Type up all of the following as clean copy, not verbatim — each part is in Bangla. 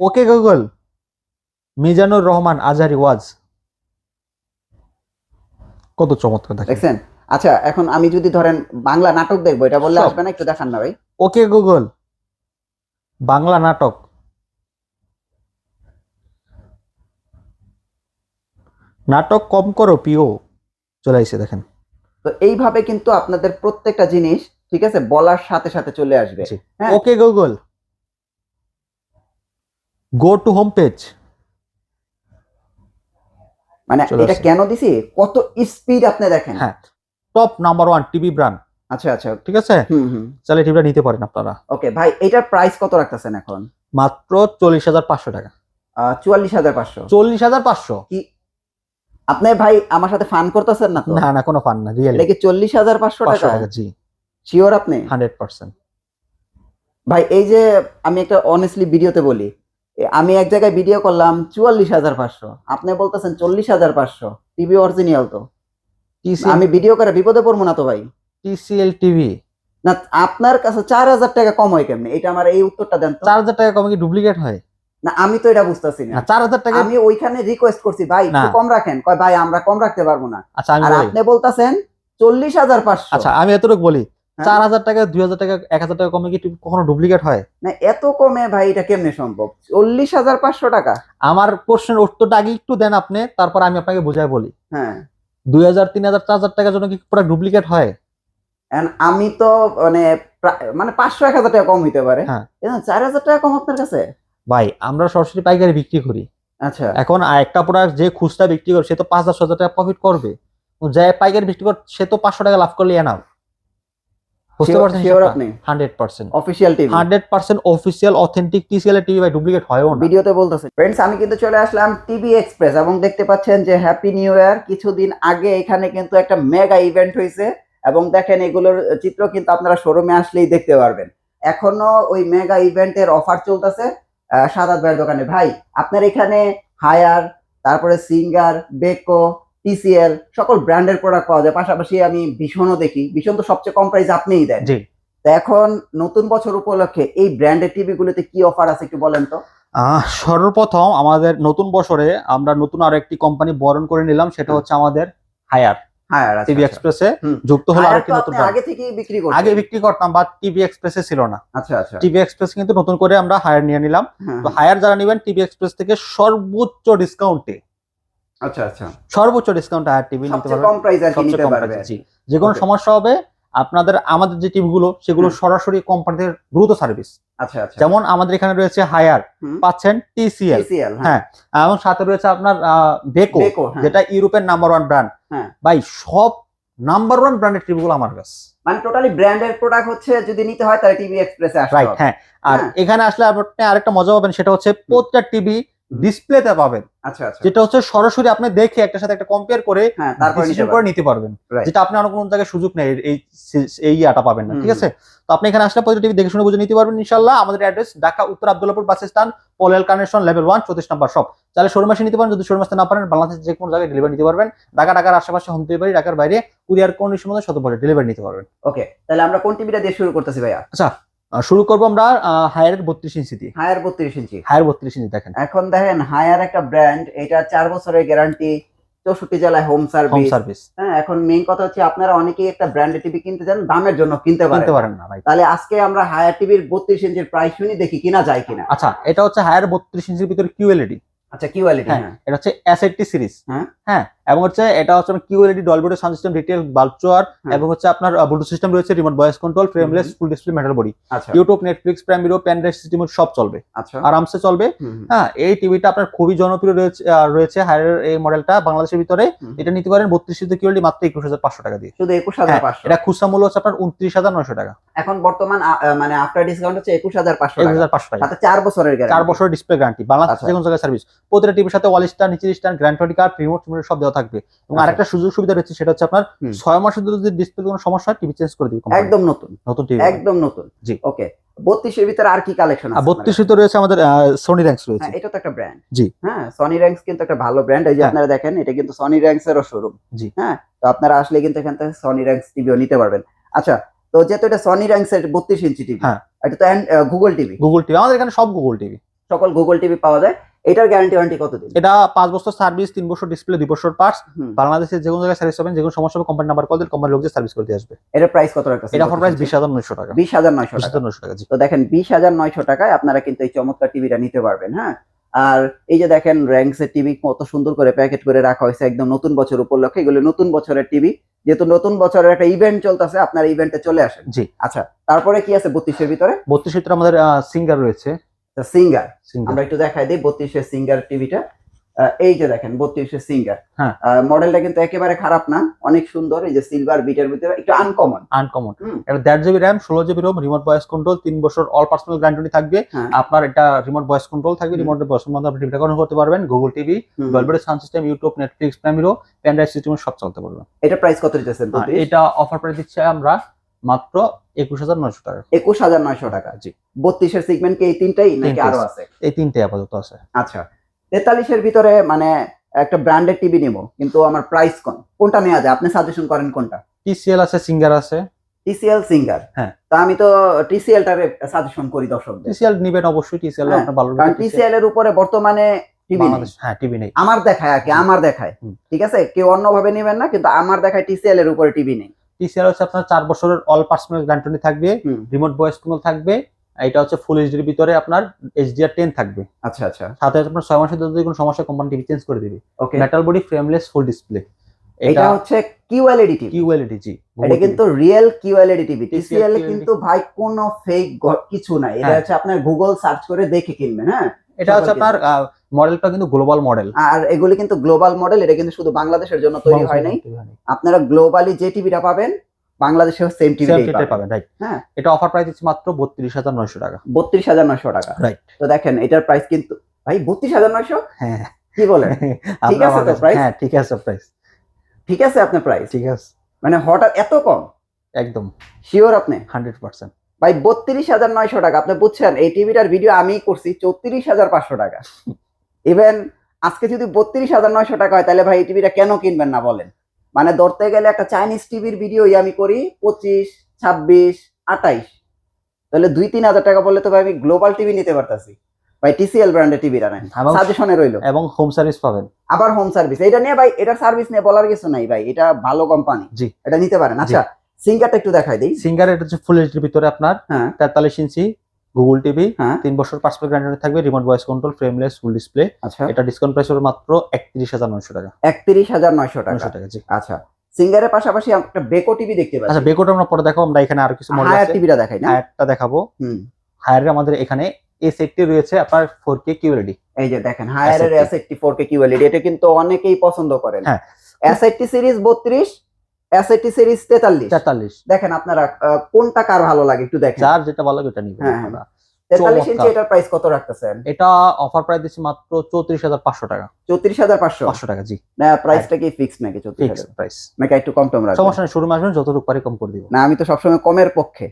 ওকে গুগল, মিজানুর রহমান আজহারি ওয়াজ। কত চমৎকার দেখেন। দেখছেন? আচ্ছা, এখন আমি যদি ধরেন বাংলা নাটক দেখবো, এটা বললে সব। আসবে না? একটু দেখান না ভাই। ওকে গুগল, বাংলা নাটক। নাটক কম করো পিও, চলে আসছে দেখেন। তো এইভাবে কিন্তু আপনাদের প্রত্যেকটা জিনিস, ঠিক আছে, বলার সাথে সাথে চলে আসবে। জি। হ্যাঁ, ওকে Google, go to home page. মানে চলে এটা আসছে। কেন দিছি, কত স্পিড আপনি দেখেন। হ্যাঁ, টপ নাম্বার 1 টিভি ব্র্যান্ড। আচ্ছা আচ্ছা, ঠিক আছে, হুম। তাহলে টিভিটা নিতে পারেন আপনারা। ওকে ভাই, এটার প্রাইস কত রাখতেছেন এখন? মাত্র 40,500 টাকা। 44,500। 40,500। কি আপনি ভাই আমার সাথে ফান করতেছেন না তো? না না, কোনো ফান না, রিয়েলি। এটা কি 40,500 500 টাকা? টাকা, জি। শিওর আপনি? 100%। ভাই এই যে আমি একটা অনেস্টলি ভিডিওতে বলি, আমি এক জায়গায় ভিডিও করলাম 44,500, আপনি বলতেছেন 40,500। টিভি অরিজিনাল তো, আমি ভিডিও করে বিপদে পড়বো না তো ভাই? TCL TV. না, আপনার কাছে 4,000 টাকা কম হয় কেমনে? এটা আমার এই উত্তরটা দেন তো। 4,000 টাকা কমে কি ডুপ্লিকেট হয়? না, আমি তো এটা বুঝতেছি না। 4,000 টাকা। আমি ওইখানে রিকোয়েস্ট করছি, ভাই একটু কম রাখেন, কয় ভাই আমরা কম রাখতে পারবো না। আচ্ছা, আমি আর বলি। আপনি বলতাছেন 40,500। আচ্ছা, আমি এতটুকু বলি, হ্যাঁ? 4,000 টাকা, 2,000 টাকা, 1,000 টাকা কমে কি কখনো ডুপ্লিকেট হয়? না, এত কমে ভাই এটা কেমনে সম্ভব? 40,500 টাকা। আমার প্রশ্নের উত্তরটা আগে একটু দেন আপনি, তারপর আমি আপনাকে বুঝাই বলি। হ্যাঁ, 2,000, 3,000, 4,000 টাকার জন্য কি প্রোডাক্ট ডুপ্লিকেট হয়? আমি তো মানে মানে 500-1,000 টাকা কম হইতে পারে। হ্যাঁ 4,000 টাকা কম আপনার কাছে? ভাই, আমরা সরাসরি পাইকারি বিক্রি করি। আচ্ছা, এখন একটা প্রোডাক্ট যে খুচরা বিক্রি করে সে তো 5,000 টাকা প্রফিট করবে, যে পাইকারি বিক্রি করে সে তো 500 টাকা লাভ করলে এনাফ। বুঝতে পারছেন? শিওর আপনি? 100% official TV, 100% official authentic TCL TV ভাই, ডুপ্লিকেট হয়ও না। ভিডিওতে বলতেছে। ফ্রেন্ডস, আমি কিন্তু চলে আসলাম টিভি এক্সপ্রেস এবং দেখতে পাচ্ছেন যে হ্যাপি নিউ ইয়ার। কিছুদিন আগে এখানে কিন্তু একটা মেগা ইভেন্ট হয়েছে এবং দেখেন এগুলোর চিত্র কিন্তু আপনারা শোরুমে আসলেই দেখতে পারবেন। এখনো ওই মেগা ইভেন্টের অফার চলতেছে সাদাত ভাইয়ের দোকানে। ভাই আপনার এখানে হায়ার, তারপরে সিঙ্গার, বেকো, টিসিএল সকল ব্র্যান্ডের প্রোডাক্ট পাওয়া যায়। পাশাপাশি আমি ভীষণও দেখি, ভীষণ তো সবচেয়ে কম প্রাইস আপনিই দেন। জি। তো এখন নতুন বছর উপলক্ষে এই ব্র্যান্ডের টিভি গুলোতে কি অফার আছে একটু বলেন তো। সর্বপ্রথম আমাদের নতুন বছরে আমরা নতুন আরো একটি কোম্পানি বরণ করে নিলাম, সেটা হচ্ছে আমাদের হায়ার। হায়ার টিভি এক্সপ্রেসে যুক্ত হলো আরেকটি নতুন ব্র্যান্ড। আগে থেকেই বিক্রি করতেন? আগে বিক্রি করতাম, বাট টিভি এক্সপ্রেসে ছিল না। আচ্ছা আচ্ছা, টিভি এক্সপ্রেস কিন্তু নতুন করে আমরা হায়ার নিয়ে নিলাম। তো হায়ার যারা নেবেন টিভি এক্সপ্রেস থেকে সর্বোচ্চ ডিসকাউন্টে, আচ্ছা আচ্ছা, সর্বোচ্চ ডিসকাউন্টে হায়ার টিভি নিতে সবচেয়ে পারবেন। কম প্রাইস আর কি নিতে পারবে। জি, যে কোনো সমস্যা হবে আপনাদের আমাদের যে টিভিগুলো সেগুলো সরাসরি কোম্পানিতে দ্রুত সার্ভিস। আচ্ছা আচ্ছা, যেমন আমাদের এখানে রয়েছে হায়ার, পাচ্ছেন টিসিএল, হ্যাঁ, এবং সাথে রয়েছে আপনার বেকো, যেটা ইউরোপের নাম্বার 1 ব্র্যান্ড। ভাই সব নাম্বার 1 ব্র্যান্ডের টিভিগুলো আমার কাছে। মানে টোটালি ব্র্যান্ডের প্রোডাক্ট হচ্ছে, যদি নিতে হয় তাহলে টিভি এক্সপ্রেসে আসতে হবে। রাইট, হ্যাঁ। আর এখানে আসলে আপনি আরেকটা মজা পাবেন, সেটা হচ্ছে প্রত্যেকটা টিভি ডিসপ্লেতে পাবেন। আচ্ছা আচ্ছা, যেটা হচ্ছে সরাসরি আপনি দেখে একটার সাথে একটা কম্পেয়ার করে ডিসিশন করে নিতে পারবেন, যেটা আপনি অন্য কোনো জায়গায় সুযোগ নেই, এই ইয়াটা পাবেন না। ঠিক আছে, তো আপনি এখানে আসলে প্রত্যেকটা টিভি দেখে শুনে বুঝে নিতে পারবেন ইনশাআল্লাহ। আমাদের অ্যাড্রেস ঢাকা উত্তর আব্দুল্লাহপুর বাস স্ট্যান্ড, পলেল কানেকশন, লেভেল 1, 34 নম্বর শপ। তাহলে শোরুমে এসে নিতে পারেন, যদি শোরুমে আসতে না পারেন বাংলাদেশের যে কোনো জায়গায় ডেলিভারি নিতে পারবেন। ঢাকার আশেপাশে হোম ডেলিভারি, ঢাকার বাইরে কুরিয়ার কন্ডিশন মধ্যে 100% ডেলিভারি নিতে পারবেন। ওকে, তাহলে আমরা কোন টিভিটা দিয়ে শুরু করতেছি ভাইয়া? আচ্ছা, শুরু করবো আমরা হায়ারের 32 ইঞ্চি দিয়ে। হায়ার 32 ইঞ্চি, হায়ার 32 ইঞ্চি দেখেন। এখন দেখেন হায়ার একটা ব্র্যান্ড, এটা 4 বছরের গ্যারান্টি, 64 জেলায় হোম সার্ভিস। হ্যাঁ, এখন মেইন কথা হচ্ছে আপনারা অনেকেই একটা ব্র্যান্ডেড টিভি কিনতে চান, দামের জন্য কিনতে পারেন না ভাই। তাহলে আজকে আমরা হায়ার টিভির 32 ইঞ্চির প্রাইস শুনি, দেখি কিনা যায় কিনা। আচ্ছা, এটা হচ্ছে হায়ার 32 ইঞ্চির ভিতরে কিউএলইডি। আচ্ছা, কিউএলইডি, হ্যাঁ, এটা হচ্ছে এস80 সিরিজ। হ্যাঁ, এবং হচ্ছে এটা হচ্ছে কিউএলইডি, ডলবি সাউন্ড সিস্টেম, ডিটেল বাল্ব চোয়ার, এবং হচ্ছে আপনার ব্লুটুথ সিস্টেম রয়েছে, remote voice control, frameless, full display metal body. YouTube, Netflix, Prime Video, pen drive system সব চলবে, আরামসে চলবে। হ্যাঁ, এই টিভিটা আপনার খুবই জনপ্রিয় রয়েছে হায়ারের এই মডেলটা বাংলাদেশের ভিতরে। এটা নিতে পারেন 32 ইঞ্চি কিউএলইডি মাত্র 21,500 টাকা দিয়ে। শুধু 21,500? এটা খুচরা মূল্য হচ্ছে আপনার 29,900 টাকা। এখন বর্তমান মানে আফটার ডিসকাউন্ট হচ্ছে 21,500 টাকা। 21,500 টাকা। সাথে 4 বছরের গ্যারান্টি, 4 বছরের ডিসপ্লে গ্যারান্টি, বাংলাদেশের যে কোনো জায়গায় সার্ভিস। প্রতিটা টিভির সাথে ওয়াল স্টার, নিচের স্ট্যান্ড, গ্যারান্টি কার্ড, রিমোট সব দেওয়া থাকবে। এবং আরেকটা সুযোগ সুবিধা রয়েছে, সেটা হচ্ছে আপনার 6 মাসের যদি ডিসপ্লে কোনো সমস্যা হয় টিভি চেঞ্জ করে দিবে কোম্পানি। একদম নতুন টিভি, একদম নতুন। জি। ওকে, 32 এর ভিতরে আর কি কালেকশন আছে? 32 এর রয়েছে আমাদের সনি র‍্যাঙ্কস রয়েছে। হ্যাঁ, এটা তো একটা ব্র্যান্ড। জি, হ্যাঁ, সনি র‍্যাঙ্কস কিন্তু একটা ভালো ব্র্যান্ড। এই যে আপনারা দেখেন, এটা কিন্তু সনি র‍্যাঙ্কস এরও শোরুম। জি, হ্যাঁ, তো আপনারা আসলে কিন্তু এখান থেকে সনি র‍্যাঙ্কস টিভিও নিতে পারবেন। আচ্ছা, তো যেহেতু এটা সনি র‍্যাঙ্কস এর 32 ইঞ্চি টিভি, এটা তো গুগল টিভি। আমাদের এখানে সব গুগল টিভি। সকল গুগল টিভি পাওয়া যায়। এটার গ্যারান্টি ওয়ারেন্টি কতদিন? এটা 5 বছর সার্ভিস, 3 বছর ডিসপ্লে, 2 বছর পার্টস। বাংলাদেশের যে কোনো জায়গায় সার্ভিস পাবেন, যে কোনো সমস্যা হবে কোম্পানি নাম্বার কল দিলে কোম্পানির লোক যে সার্ভিস করতে আসবে। এটার প্রাইস কত রাখতেছেন? এটা অফার প্রাইস 20,900 টাকা। 20,900 টাকা। জি। তো দেখেন 20,900 টাকায় আপনারা কিন্তু এই চমৎকার টিভিটা নিতে পারবেন। হ্যাঁ, আর এই যে দেখেন র্যাঙ্কসের টিভি কত সুন্দর করে প্যাকেট করে রাখা হয়েছে একদম নতুন বছর উপলক্ষে। এগুলো নতুন বছরের টিভি, যেহেতু নতুন বছরের একটা ইভেন্ট চলতেছে, আপনারা ইভেন্টে চলে আসেন। জি। আচ্ছা, তারপরে কি আছে 32 এর ভিতরে? 32 এর ভিতরে আমাদের সিঙ্গার রয়েছে। সিঙ্গার আমরা একটু দেখাই দিই 32 এর সিঙ্গার টিভিটা। এই যে দেখেন 32 এর সিঙ্গার, হ্যাঁ, মডেলটা কিন্তু একেবারে খারাপ না, অনেক সুন্দর। এই যে সিলভার বিটের ভিতরে একটু আনকমন। এটা 1.5 GB RAM, 16 GB ROM, remote voice control, 3 বছর অল পার্সোনাল গ্যারান্টি থাকবে। আপনার এটা রিমোট ভয়েস কন্ট্রোল থাকবে, রিমোট ভয়েস কন্ট্রোল আপনি টিভিটা কন্ট্রোল করতে পারবেন। Google TV, Dolby sound system, YouTube, Netflix, প্রাইমিরো, পেন ড্রাইভ সিস্টেম সব চলতে পারবে। এটা প্রাইস কত দিতেছেন? এটা অফার প্রাইস দিচ্ছি আমরা মাত্র 21,900 টাকা। 21,900 টাকা। জি। 32 এর সেগমেন্ট কি এই তিনটাই নাকি আরো আছে? এই তিনটাই আপাতত আছে। আচ্ছা, 43 এর ভিতরে মানে একটা ব্র্যান্ডেড টিভি নিব, কিন্তু আমার প্রাইস কম, কোনটা নেওয়া যায়? আপনি সাজেশন করেন কোনটা? TCL আছে, সিঙ্গার আছে। TCL সিঙ্গার, হ্যাঁ। তা আমি তো TCL টারে সাজেশন করি দর্শকদের। TCL নিবেন অবশ্যই, TCL আপনার ভালো কারণ TCL এর উপরে বর্তমানে টিভি নেই। হ্যাঁ, টিভি নেই। আমার দেখায় আর কি, আমার দেখায়, ঠিক আছে, কেউ অন্যভাবে নেবেন না, কিন্তু আমার দেখায় TCL এর উপরে টিভি নেই। TCL হচ্ছে আপনার 4 বছরের অল পার্সোনাল গ্যারান্টি থাকবে, রিমোট ভয়েস কন্ট্রোল থাকবে। এটা হচ্ছে ফুল এইচডির ভিতরে আপনার HDR10 থাকবে। আচ্ছা আচ্ছা। সাথে আপনার 6 মাসের যদি কোনো সমস্যা কোম্পানি টিভি চেঞ্জ করে দিবে। Okay. Metal body, frameless, full display. এটা হচ্ছে QLED টিভি। QLED, জি। এটা কিন্তু রিয়েল QLED টিভি। TCL কিন্তু ভাই কোনো ফেক কিছু নাই। এটা হচ্ছে আপনার গুগল সার্চ করে দেখে কিনবেন। হ্যাঁ, এটা হচ্ছে আপনার মডেলটা কিন্তু গ্লোবাল মডেল, আর এগুলি কিন্তু গ্লোবাল মডেল। এটা কিন্তু শুধু বাংলাদেশের জন্য তৈরি হয় নাই। আপনারা গ্লোবালি যে টিভিটা পাবেন বাংলাদেশেও সেম টিভিটাই পাবেন। রাইট। হ্যাঁ, এটা অফার প্রাইস দিচ্ছি মাত্র 32,900 টাকা। 32,900 টাকা। রাইট। তো দেখেন এটার প্রাইস কিন্তু ভাই 32,900। হ্যাঁ, কি বলেন? ঠিক আছে তো প্রাইস? হ্যাঁ, ঠিক আছে প্রাইস। ঠিক আছে আপনার প্রাইস? ঠিক আছে। মানে হঠাৎ এত কম? একদম শিওর আপনি? 100%। ভাই 32,900 টাকা। আপনি বুঝছেন এই টিভিটার ভিডিও আমি করছি 34,500 টাকা। ইভেন আজকে যদি 32,900 টাকা হয় তাহলে ভাই এই টিভিটা কেন কিনবেন না বলেন? মানে ধরতে গেলে একটা চাইনিজ টিভির ভিডিও আমি করি 25, 26, 28, তাহলে 2-3 হাজার টাকা বললে তো ভাই আমি গ্লোবাল টিভি নিতে পারতাছি। ভাই TCL ব্র্যান্ডের টিভিটা নেন, সাজেশনে রইলো। এবং হোম সার্ভিস পাবেন। আবার হোম সার্ভিস, এটা নিয়ে ভাই, এটার সার্ভিস নিয়ে বলার কিছু নাই ভাই, এটা ভালো কোম্পানি। জি, এটা নিতে পারেন। আচ্ছা, সিঙ্গারটা একটু দেখাই দিই। সিঙ্গার এটা হচ্ছে ফুল এইচডির ভিতরে আপনার 43 ইঞ্চি গুগল টিভি, 3 বছর পার্সোনাল গ্যারান্টি থাকবে, remote voice control, frameless, full display. আচ্ছা, এটা ডিসকাউন্ট প্রাইস হবে মাত্র 31,900 টাকা। 31,900 টাকা। জি। আচ্ছা, সিঙ্গারের পাশাপাশি একটা বেকো টিভি দেখতে পাচ্ছি। আচ্ছা, বেকোটা আমরা পরে দেখাবো। আমরা এখানে আরো কিছু মডেল আছে। হায়ার টিভিটা দেখাই না? হায়ারটা দেখাবো। হায়ারের আমাদের এখানে S80 রয়েছে আপনার 4K QLED। এই যে দেখেন হায়ারের S80 4K QLED, এটা কিন্তু অনেকেই পছন্দ করেন। হ্যাঁ, S80 সিরিজ 32, S80 সিরিজ 43। দেখেন আপনারা কোনটা কার ভালো লাগে একটু দেখেন, যার যেটা ভালো লাগে ওটা নিবেন। 43 ইঞ্চি এটার প্রাইস কত রাখতেছেন? এটা অফার প্রাইস দিচ্ছি মাত্র 34,500 টাকা। 34,500 টাকা। জি। না, প্রাইসটা কি ফিক্স নাকি? 34,000 প্রাইস নাকি একটু কম টম রাখবেন? সমস্যা নেই, শোরুমে আসবেন, যতটুকু পারি কম করে দিব। না, আমি তো সবসময় কমের পক্ষে।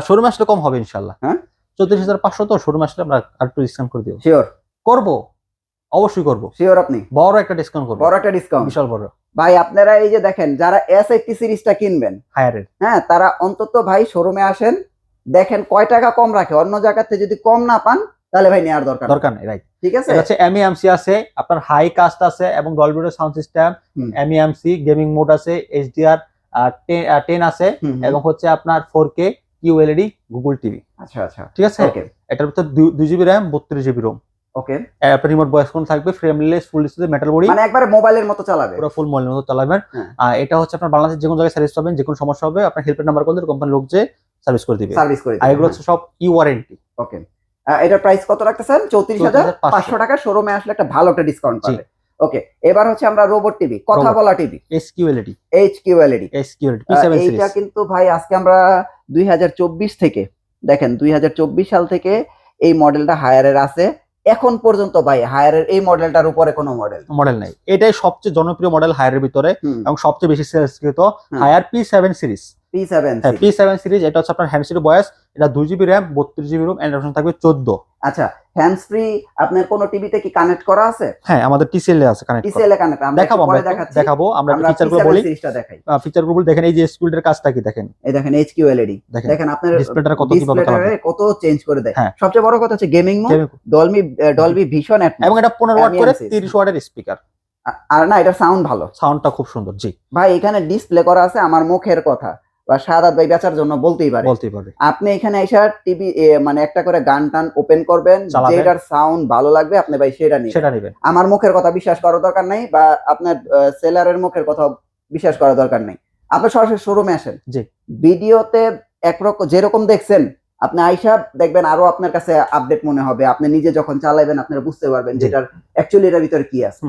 শোরুমে আসলে কম হবে ইনশাআল্লাহ। হ্যাঁ, 34,500 তো, শোরুমে আসলে আমরা আরেকটু ডিসকাউন্ট করে দিব। শিওর করব, অবশ্যই করব। শিওর আপনি? বড় একটা ডিসকাউন্ট করব। বড় একটা ডিসকাউন্ট, বিশাল বড়। ভাই আপনারা এই যে দেখেন যারা S80 সিরিজটা কিনবেন হায়ারের, হ্যাঁ, তারা অন্তত ভাই শোরুমে আসেন, দেখেন কয় টাকা কম রাখে। অন্য জায়গাতে যদি কম না পান তাহলে ভাই নেওয়ার দরকার নেই। রাইট, ঠিক আছে। এটা হচ্ছে MEMC আছে, আপনার হাই কাস্ট আছে এবং Dolby sound system, MEMC gaming mode আছে, HDR10 আছে এবং হচ্ছে আপনার 4K QLED গুগল টিভি। আচ্ছা আচ্ছা, ঠিক আছে। এটার ভিতর 2 জিবি RAM, 32 জিবি রোম। ওকে। আপনার রিমোট ভয়েস কন্ট্রোল থাকবে, frameless, full display, metal body, মানে একবারে মোবাইলের মতো চালাবে, পুরো ফুল মোবাইলের মতো চালাবেন। এটা হচ্ছে আপনার বাংলাদেশের যে কোনো জায়গায় সার্ভিস পাবেন, যে কোনো সমস্যা হবে আপনার হেল্পলাইন নাম্বার কল দিলে কোম্পানির লোক যে সার্ভিস করে দিবে। আর এগুলো হচ্ছে সব ওয়ারেন্টি। ওকে। এটার প্রাইস কত রাখতেছেন? 34,500 টাকা। শোরুমে আসলে একটা ভালো একটা ডিসকাউন্ট পাবে। ওকে, এবার হচ্ছে আমরা রোবট টিভি, কথা বলা টিভি, HQLED। এইটা কিন্তু ভাই আজকে আমরা 2024 থেকে দেখেন 2024 সাল থেকে এই মডেলটা হায়ারের আছে। এখন পর্যন্ত ভাই হায়ারের এই মডেলটার উপরে কোনো মডেল নাই। এটাই সবচেয়ে জনপ্রিয় মডেল হায়ারের ভিতরে এবং সবচেয়ে বেশি সেলসকৃত হায়ার P7 সিরিজ। হ্যাঁ P7 সিরিজ, এটা হচ্ছে আপনার হ্যান্ড ফ্রি ভয়েস, এটা 2GB RAM 32GB ROM, and option থাকবে 14। আচ্ছা, হ্যান্ডস ফ্রি আপনার কোন টিভিতে কি কানেক্ট করা আছে? হ্যাঁ আমাদের TCL এ আছে কানেক্ট করা। TCL এ কানেক্ট, আমরা দেখাবো, পরে আমরা দেখাচ্ছি। দেখাবো, আমরা ফিচারগুলো P7 বলি। সিরিজটা দেখাই। ফিচারগুলো দেখেন, এই যে স্কুলের কাজটা কি দেখেন, এই দেখেন HQLED, দেখেন আপনার ডিসপ্লেটা কত কিভাবে কত চেঞ্জ করে দেয়। হ্যাঁ। সবচেয়ে বড় কথা হচ্ছে gaming mode, Dolby vision atoms, এবং এটা 15 ওয়াট করে 30 ওয়াটের স্পিকার। আর না, এটা সাউন্ড ভালো, সাউন্ডটা খুব সুন্দর। জি ভাই এখানে ডিসপ্লে করা আছে আমার মুখের কথা বা শাহাদাত ভাই বেচার জন্য বলতেই পারে। আপনি এখানে এসে টিভি মানে একটা করে গান টান ওপেন করবেন, যেটার সাউন্ড ভালো লাগবে আপনি ভাই সেটা নেবেন। আমার মুখের কথা বিশ্বাস করার দরকার নাই, বা আপনার সেলারের মুখের কথা বিশ্বাস করার দরকার নাই। আপনি সরাসরি শোরুমে আসেন, জি ভিডিওতে একরকম যেরকম দেখছেন আপনি আইসা দেখবেন আরো আপনার কাছে আপডেট মনে হবে। আপনি নিজে যখন চালাবেন আপনারা বুঝতে পারবেন যেটার অ্যাকচুয়ালি এর ভিতরে কি আছে।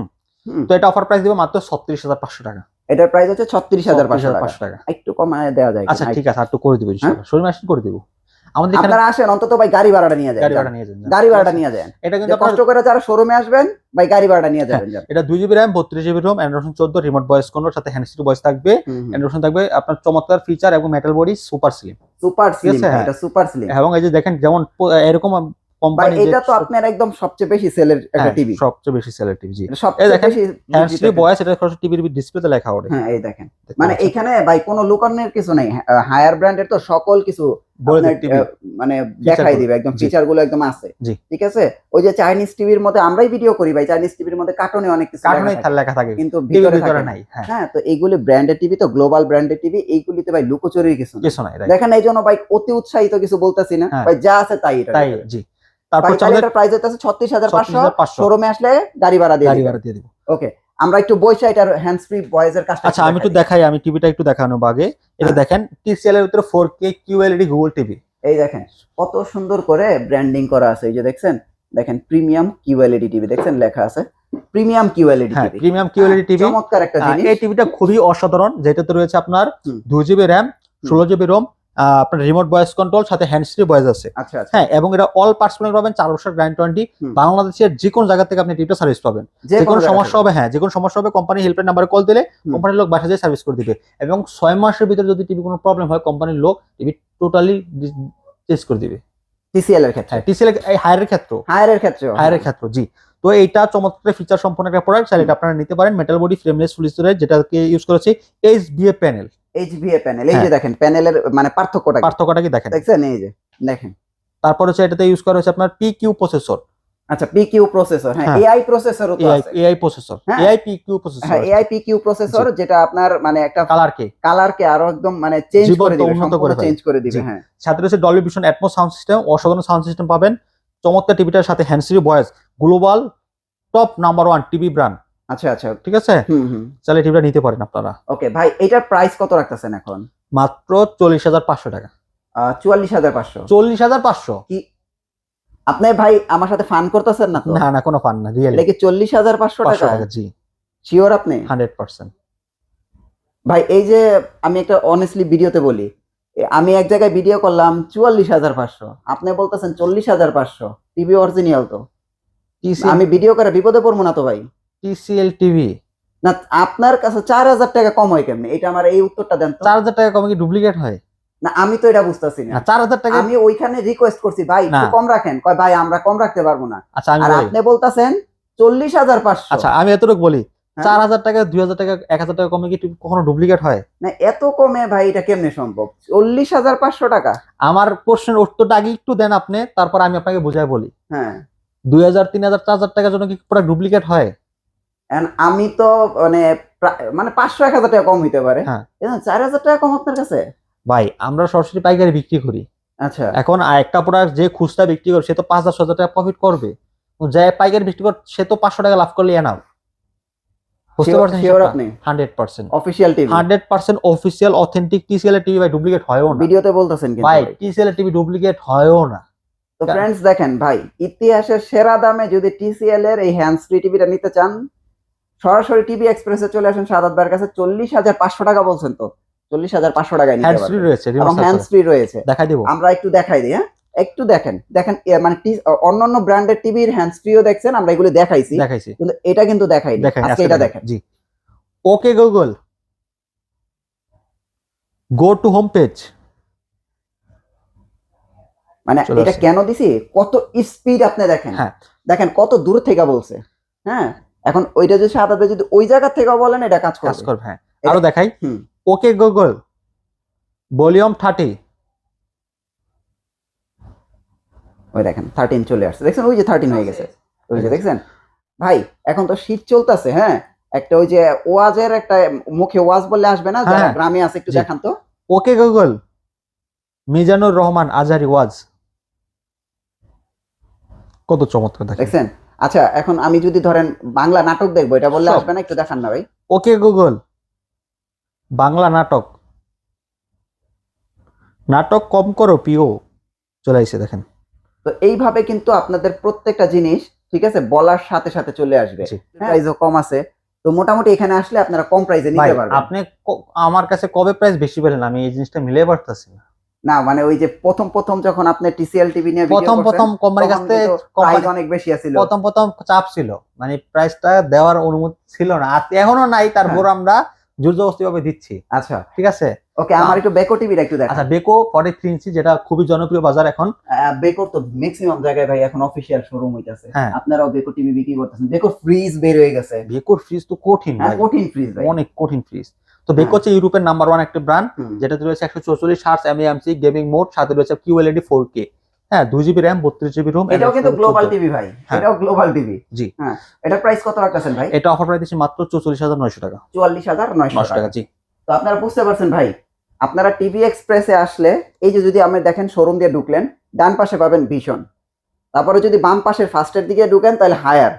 তো এটা অফার প্রাইস দিব মাত্র 36,500 টাকা। এটার প্রাইস হচ্ছে 36,500 টাকা। একটু কমায় দেওয়া যায়? আচ্ছা ঠিক আছে, আর একটু করে দিব ইনশাআল্লাহ, শোরুমে আসেন করে দিব। আমাদের এখানে আপনারা আসেন, অন্তত ভাই গাড়ি ভাড়াটা নিয়ে যান, গাড়ি ভাড়াটা নিয়ে যান। এটা কিন্তু কষ্ট করে যারা শোরুমে আসবেন ভাই গাড়ি ভাড়াটা নিয়ে যাবেন। এটা 2GB RAM 32GB ROM, Android 14, remote voice control, সাথে হ্যান্ডস ফ্রি ভয়েস থাকবে, অ্যান্ড্রয়েড থাকবে আপনার চমৎকার ফিচার এবং মেটাল বডি, সুপার স্লিম। এটা সুপার স্লিম। এবং এই যে দেখেন যেমন এরকম কোম্পানি, এটা তো আপনার একদম সবচেয়ে বেশি সেলের একটা টিভি, সবচেয়ে বেশি সেলের টিভি। জি এই দেখেন হ্যান্ডস ফ্রি ভয়েস, এটা সরাসরি টিভির ডিসপ্লেতে লেখা হবে। হ্যাঁ এই দেখেন, মানে এখানে ভাই কোনো লুকানোর কিছু নাই। হায়ার ব্র্যান্ডের তো সকল কিছু মানে দেখাই দিবে, একদম ফিচার গুলো একদম আছে। ঠিক আছে, ওই যে চাইনিজ টিভির মধ্যে আমরাই ভিডিও করি ভাই, চাইনিজ টিভির মধ্যে কার্টুনে অনেক কিছু লেখা থাকে কিন্তু ভিতরে নাই। হ্যাঁ, তো এইগুলি ব্র্যান্ডেড টিভি, তো গ্লোবাল ব্র্যান্ডেড টিভি, এইগুলিতে ভাই লুকোচুরির কিছু নাই। দেখেন এই জন্য ভাই অতি উৎসাহিত কিছু বলতেছি না ভাই, যা আছে তাই। জি তারপর এটার প্রাইস হচ্ছে 36,500। শোরুমে আসলে গাড়ি ভাড়া দিয়ে দিব। ওকে, আমরা একটু বইসা এটার হ্যান্ডস ফ্রি ভয়েসের কাজটা। আচ্ছা আমি একটু দেখাই, আমি টিভিটা একটু দেখানো আগে। এটা দেখেন TCL এর ভিতরে 4K QLED গুগল টিভি। এই দেখেন কত সুন্দর করে ব্র্যান্ডিং করা আছে, এই যে দেখছেন, দেখেন প্রিমিয়াম QLED টিভি, দেখছেন লেখা আছে premium QLED TV. Premium QLED TV চমৎকার একটা জিনিস। এই টিভিটা খুবই অসাধারণ, যেটাতে রয়েছে আপনার 2GB RAM 16GB ROM, আপনার রিমোট ভয়েস কন্ট্রোল, সাথে হ্যান্ডস ফ্রি ভয়েস আছে। হ্যাঁ, এবং এটা অল পার্টস পাবেন, 4 বছর গ্যারান্টি। বাংলাদেশের যে কোনো জায়গা থেকে আপনি টিভিটা সার্ভিস পাবেন, যে কোনো সমস্যা হবে, হ্যাঁ যে কোনো সমস্যা হবে কোম্পানি হেল্পলাইন নাম্বারে কল দিলে কোম্পানির লোক বাসা যেয়ে সার্ভিস করে দিবে। এবং 6 মাসের ভিতরে যদি টিভি কোনো প্রবলেম হয় কোম্পানির লোক টিভি টোটালি চেঞ্জ করে দিবে। TCL এর ক্ষেত্রে, TCL এই হায়ারের ক্ষেত্রে জি। তো এইটা চমৎকার ফিচার সম্পন্ন একটা প্রোডাক্ট, চাইলে এটা আপনারা নিতে পারেন। মেটাল বডি, ফ্রেমলেস ফুল স্টোরেজ, যেটাকে ইউজ করেছে HBA প্যানেল। এই যে দেখেন প্যানেলের মানে পার্থক্যটা কি দেখেন, দেখছেন এই যে দেখেন। তারপর হচ্ছে এটাতে ইউজ করা হচ্ছে আপনার PQ প্রসেসর। আচ্ছা, PQ প্রসেসর, হ্যাঁ AI প্রসেসরও তো আছে, AI processor, AI PQ processor, হ্যাঁ AI PQ প্রসেসর, যেটা আপনার মানে একটা কালারকে আরো একদম মানে চেঞ্জ করে দিবে, সম্পূর্ণ চেঞ্জ করে দিবে। হ্যাঁ, সাথে রয়েছে Dolby vision atoms sound system, অসাধারণ সাউন্ড সিস্টেম পাবেন। চমৎকার টিভিটার সাথে hands free voice, global top number 1 TV brand. আচ্ছা ঠিক আছে, চাইলে টিভিটা নিতে পারেন আপনারা। ওকে ভাই, এটার প্রাইস কত রাখতেছেন এখন? মাত্র 40,500 টাকা। 44,500? 40,500 কি আপনি ভাই আমার সাথে ফান করতেছেন না তো? না কোনো ফান না, রিয়েলি। এটা কি 40,500 টাকা? জি শিওর আপনি? 100%। ভাই এই যে আমি একটা অনেস্টলি ভিডিওতে বলি, আমি এক জায়গায় ভিডিও করলাম 44,500, আপনি বলতেছেন 40,500। টিভি অরিজিনাল তো, আমি ভিডিও করে বিপদে পড়বো না তো ভাই? TCL টিভি না, আপনার কাছে 4,000 টাকা কম হয় কেমনে? এটা আমার এই উত্তরটা দেন তো। 4,000 টাকা কম কি ডুপ্লিকেট হয়? না আমি তো এটা বুঝতেছি না। 4,000 টাকা আমি ওইখানে রিকোয়েস্ট করছি ভাই একটু কম রাখেন, কয় ভাই আমরা কম রাখতে পারবো না। আচ্ছা আর আপনি বলতাছেন 40,500। আচ্ছা আমি এতটুকু বলি, 4,000 টাকা 2,000 টাকা 1,000 টাকা কমে কি কখনো ডুপ্লিকেট হয়? না এত কমে ভাই এটা কেমনে সম্ভব? 40,500 টাকা। আমার প্রশ্নের উত্তরটা আগে একটু দেন আপনি, তারপর আমি আপনাকে বুঝাই বলি। হ্যাঁ, 2,000 3,000 4,000 টাকার জন্য কি পুরো ডুপ্লিকেট হয়? আমি তো মানে 500-1,000 টাকা কম হইতে পারে, 4,000 টাকা কম আপনার কাছে? ভাই আমরা সরাসরি পাইকারি বিক্রি করি। আচ্ছা, এখন একটা প্রোডাক্ট যে খুচরা বিক্রি করে সে তো 5,000-6,000 টাকা প্রফিট করবে, যে পাইকারি বিক্রি করে সে তো 500 টাকা লাভ করলে এনাও। বুঝতে পারছেন? শিওর আপনি? 100% official TV, 100% official authentic TCL এর টিভি ভাই, ডুপ্লিকেট হয়ও না। ভিডিওতে বলতেছেন কিন্তু ভাই TCL এর টিভি ডুপ্লিকেট হয়ও না। তো ফ্রেন্ডস দেখেন ভাই, ইতিহাসের সেরা দামে যদি TCL এর এই হ্যান্ডস ফ্রি টিভিটা নিতে চান, সরাসরি টিভি এক্সপ্রেসে চলে আসেন শাহাদাত ভাইয়ের কাছে। 40,500 টাকা বলছেন তো, 40,500 টাকায় নিতে পারবেন। হ্যান্ডস ফ্রি রয়েছে, এবং হ্যান্ডস ফ্রি রয়েছে। দেখাই দেব, আমরা একটু দেখাই দিই। হ্যাঁ একটু দেখেন মানে অন্যান্য ব্র্যান্ডের টিভির হ্যান্ডস ফ্রিও দেখছেন, আমরা এগুলো দেখাইছি, কিন্তু এটা কিন্তু দেখাইনি। আজকে এটা দেখেন। জি, okay Google go to home page, মানে চলে এটা আসছে। কেন দিছি, কত স্পিড আপনি দেখেন, হ্যাঁ দেখেন কত দূর থেকে বলছে। হ্যাঁ, এখন ওইটা যদি সাদাতে যদি ওই জায়গা থেকে বলেন এটা কাজ কাজ করবে। করবে। হ্যাঁ আরো দেখাই, হুম, ওকে গুগল ভলিউম 30, ওই দেখেন 13 চলে আসছে, দেখছেন ওই যে 13 হয়ে গেছে, ওই যে দেখছেন ভাই। এখন তো শীত চলতেছে, হ্যাঁ, একটা ওই যে ওয়াজের একটা মুখে ওয়াজ বললে আসবে না, যারা হ্যাঁ, গ্রামে আছে একটু জি। দেখান তো। ওকে গুগল মিজানুর রহমান আজহারি ওয়াজ, কত চমৎকার দেখেন। দেখছেন? আচ্ছা, এখন আমি যদি ধরেন বাংলা নাটক দেখবো, এটা বললে সব। আসবে না, একটু দেখান না ভাই। ওকে গুগল বাংলা নাটক, নাটক কম করো পিও, চলে আসছে দেখেন। তো এইভাবে কিন্তু আপনাদের প্রত্যেকটা জিনিস ঠিক আছে বলার সাথে সাথে চলে আসবে। জি। প্রাইসও কম আছে, তো মোটামুটি এখানে আসলে আপনারা কম প্রাইসে ভাই নিতে পারবেন। আপনি আমার কাছে কবে প্রাইস বেশি পেলেন, আমি এই জিনিসটা মিলিয়ে পারতেছি না। না মানে ওই যে প্রথম যখন আপনি টিসিএল টিভি নিয়ে ভিডিও করছেন, প্রথম কোম্পানির কাছে প্রাইস অনেক বেশি ছিল। প্রথম চাপ ছিল, মানে প্রাইসটা দেওয়ার অনুমতি ছিল না, আর এখনো নাই, তারপর আমরা জোরজবস্তি ভাবে দিচ্ছি। আচ্ছা ঠিক আছে, ওকে, আমার একটু বেকো টিভিটা একটু দেখান। আচ্ছা বেকো 43 ইঞ্চি, যেটা খুবই জনপ্রিয় বাজার এখন। বেকোর তো ম্যাক্সিমাম জায়গায় ভাই এখন অফিশিয়াল শোরুম হইতাছে। হ্যাঁ। আপনারাও বেকো টিভি বিক্রি করতেছেন। বেকো ফ্রিজ বের হয়ে গেছে, বেকোর ফ্রিজ তো কঠিন ভাই, কঠিন ফ্রিজ ভাই, অনেক কঠিন ফ্রিজ। তো বেকো হচ্ছে ইউরোপের নাম্বার 1 একটা ব্র্যান্ড, যেটাতে রয়েছে 144 হার্টজ এমএএমসি গেমিং মোড, সাথে রয়েছে QLED 4K, হ্যাঁ 2GB RAM 32GB রোম। এটাও কিন্তু গ্লোবাল টিভি ভাই, এটাও গ্লোবাল টিভি। জি। হ্যাঁ, এটা প্রাইস কত রাখতেছেন ভাই? এটা অফার প্রাইস দিচ্ছি মাত্র 44,900 টাকা। 44,900 টাকা। জি। তো আপনারা বুঝতে পারছেন ভাই, আপনারা টিভি এক্সপ্রেসে আসলে এই যে যদি আপনি দেখেন শোরুম দিয়ে ঢুকলেন, ডান পাশে পাবেন ভীষণ, তারপরে যদি বাম পাশের ফার্স্টের দিকে ঢুকেন তাহলে হায়ার,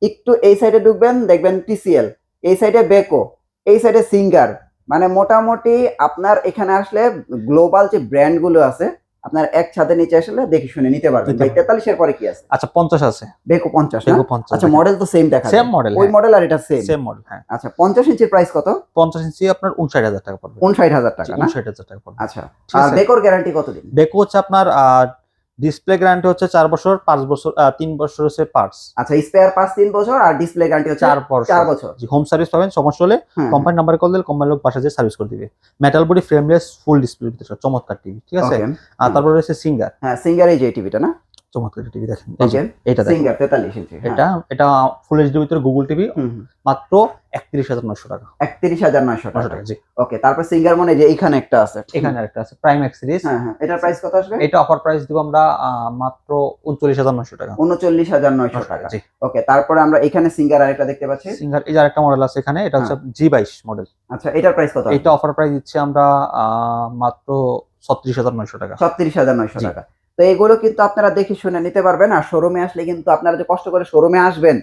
একটু এই সাইডে ঢুকবেন দেখবেন TCL, এই সাইডে বেকো, এই সাইডে সিঙ্গার। মানে মোটামুটি আপনার এখানে আসলে গ্লোবাল যে ব্র্যান্ড গুলো আছে আপনার এক ছাদের নিচে আসলে দেখে শুনে নিতে পারবেন। ভাই 43 এর পরে কি আছে? আচ্ছা 50 আছে, বেকো 50 না? বেকো 50। আচ্ছা মডেল তো সেম দেখা যায়, সেম মডেল, ওই মডেল আর এটা সেম মডেল। হ্যাঁ আচ্ছা 50 ইঞ্চির প্রাইস কত? 50 ইঞ্চি আপনার 59,000 টাকা পড়বে। 59,000 টাকা না? 59,000 টাকা পড়বে। আচ্ছা, আর বেকোর গ্যারান্টি কতদিন? বেকো হচ্ছে আপনার ডিসপ্লে গ্যারান্টি হচ্ছে 4 বছর, 5 বছর 3 বছর হচ্ছে পার্টস। আচ্ছা, স্পেয়ার পার্টস 3 বছর আর ডিসপ্লে গ্যারান্টি হচ্ছে 4 বছর। জি, হোম সার্ভিস পাবেন, সমস্যা হলে কোম্পানি নাম্বারে কল দিলে কোম্পানির লোক বাসা যেয়ে সার্ভিস করে দিবে। Metal body frameless full display ভিতরে চমৎকার টিভি। ঠিক আছে, আর তারপর রয়েছে সিঙ্গার। হ্যাঁ, সিঙ্গার এই যে টিভিটা না, চমৎকার টিভি দেখেন, এটা সিঙ্গার 43 ইঞ্চি। এটা ফুল এইচডি ভিতরে গুগল টিভি, মাত্র 31,900 টাকা। 31,900 টাকা। জি। ওকে, তারপর সিঙ্গার মানে যে এইখানে একটা আছে, এখানে আরেকটা আছে প্রাইম এক্স সিরিজ। হ্যাঁ হ্যাঁ, এটার প্রাইস কত আসবে? এটা অফার প্রাইস দিব আমরা মাত্র 39,900 টাকা। 39,900 টাকা। জি। ওকে, তারপরে আমরা এখানে সিঙ্গার আরেকটা দেখতে পাচ্ছি। সিঙ্গার এই যে আরেকটা মডেল আছে এখানে, এটা হচ্ছে G22 মডেল। আচ্ছা, এটার প্রাইস কত? এটা অফার প্রাইস দিচ্ছি আমরা মাত্র 36,900 টাকা। 36,900 টাকা। তো এগুলো কিন্তু আপনারা দেখে শুনে নিতে পারবেন, আর শোরুমে আসলে কিন্তু আপনারা যে কষ্ট করে শোরুমে আসবেন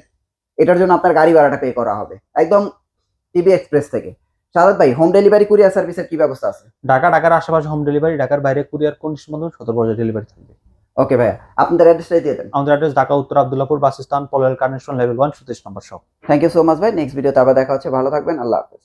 এটার জন্য আপনার গাড়ি ভাড়াটা পে করা হবে একদম টিভি এক্সপ্রেস থেকে। সাদাত ভাই, হোম ডেলিভারি কুরিয়ার সার্ভিসের কি ব্যবস্থা আছে? ঢাকার আশেপাশে হোম ডেলিভারি, ঢাকার বাইরে কুরিয়ার কন্ডিশন মধ্যে 17 পর্যায়ে ডেলিভারি থাকবে। ওকে ভাইয়া, আপনাদের অ্যাড্রেসটা দিয়ে দেন। আমাদের অ্যাড্রেস ঢাকা উত্তর আব্দুল্লাহপুর বাস স্ট্যান্ড, পলের কানেকশন লেভেল 1 27 নম্বর shop. Thank you so much ভাই, নেক্সট ভিডিওতে আবার দেখা হচ্ছে, ভালো থাকবেন, আল্লাহ হাফেজ।